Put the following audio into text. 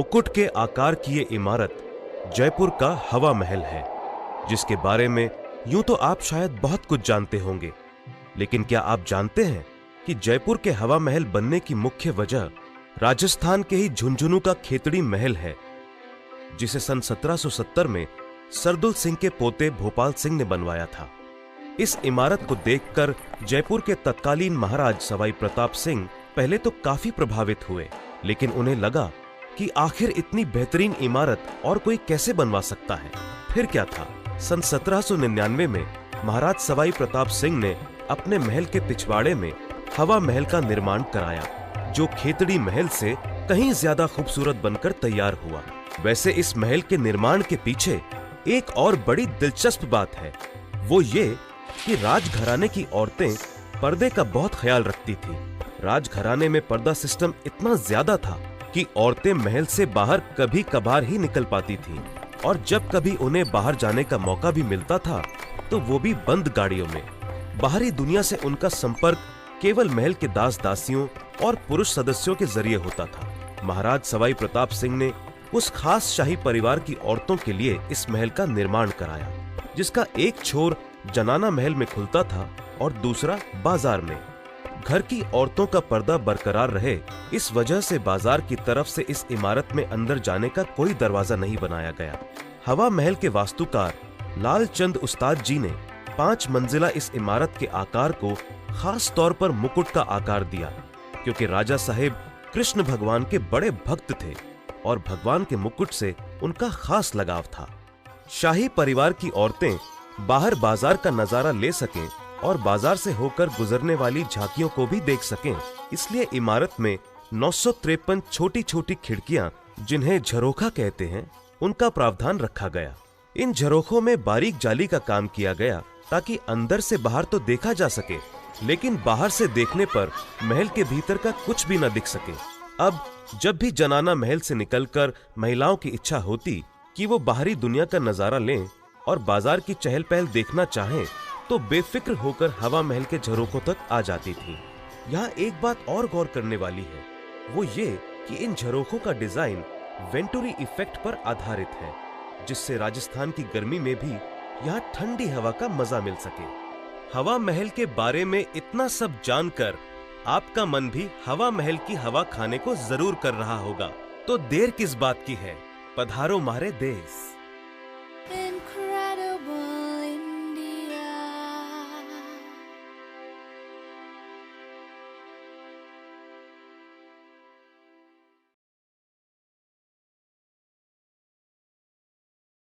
मुकुट के आकार की ये इमारत जयपुर का हवा महल है, जिसके बारे में यूं तो आप शायद बहुत कुछ जानते होंगे, लेकिन क्या आप जानते हैं कि जयपुर के हवा महल बनने की मुख्य वजह राजस्थान के ही झुंझुनू का खेतड़ी महल है, जिसे सन 1770 में सरदुल सिंह के पोते भोपाल सिंह ने बनवाया था। इस इमारत को देखकर जयपुर के तत्कालीन महाराज सवाई प्रताप सिंह पहले तो काफी प्रभावित हुए, लेकिन उन्हें लगा कि आखिर इतनी बेहतरीन इमारत और कोई कैसे बनवा सकता है। फिर क्या था, सन 1799 में महाराज सवाई प्रताप सिंह ने अपने महल के पिछवाड़े में हवा महल का निर्माण कराया, जो खेतड़ी महल से कहीं ज्यादा खूबसूरत बनकर तैयार हुआ। वैसे इस महल के निर्माण के पीछे एक और बड़ी दिलचस्प बात है, वो ये कि राजघराने की औरतें पर्दे का बहुत ख्याल रखती थी। राजघराने में पर्दा सिस्टम इतना ज्यादा था कि औरतें महल से बाहर कभी कभार ही निकल पाती थीं, और जब कभी उन्हें बाहर जाने का मौका भी मिलता था तो वो भी बंद गाड़ियों में। बाहरी दुनिया से उनका संपर्क केवल महल के दास दासियों और पुरुष सदस्यों के जरिए होता था। महाराज सवाई प्रताप सिंह ने उस खास शाही परिवार की औरतों के लिए इस महल का निर्माण कराया, जिसका एक छोर जनाना महल में खुलता था और दूसरा बाजार में। घर की औरतों का पर्दा बरकरार रहे, इस वजह से बाजार की तरफ से इस इमारत में अंदर जाने का कोई दरवाजा नहीं बनाया गया। हवा महल के वास्तुकार लालचंद उस्ताद जी ने 5 मंजिला इस इमारत के आकार को खास तौर पर मुकुट का आकार दिया, क्योंकि राजा साहेब कृष्ण भगवान के बड़े भक्त थे और भगवान के मुकुट से उनका खास लगाव था। शाही परिवार की औरतें बाहर बाजार का नजारा ले सकें और बाजार से होकर गुजरने वाली झांकियों को भी देख सकें, इसलिए इमारत में 953 छोटी छोटी खिड़कियां, जिन्हें झरोखा कहते हैं, उनका प्रावधान रखा गया। इन झरोखों में बारीक जाली का काम किया गया ताकि अंदर से बाहर तो देखा जा सके, लेकिन बाहर से देखने पर महल के भीतर का कुछ भी न दिख सके। अब जब भी जनाना महल से निकलकर महिलाओं की इच्छा होती कि वो बाहरी दुनिया का नजारा लें और बाजार की चहल पहल देखना चाहें, तो बेफिक्र होकर हवा महल के झरोखों तक आ जाती थी। यहाँ एक बात और गौर करने वाली है, वो ये कि इन झरोखों का डिजाइन वेंटुरी इफेक्ट पर आधारित है, जिससे राजस्थान की गर्मी में भी यहाँ ठंडी हवा का मजा मिल सके। हवा महल के बारे में इतना सब जानकर आपका मन भी हवा महल की हवा खाने को जरूर कर रहा होगा, तो देर किस बात की है, पधारो मारे देश।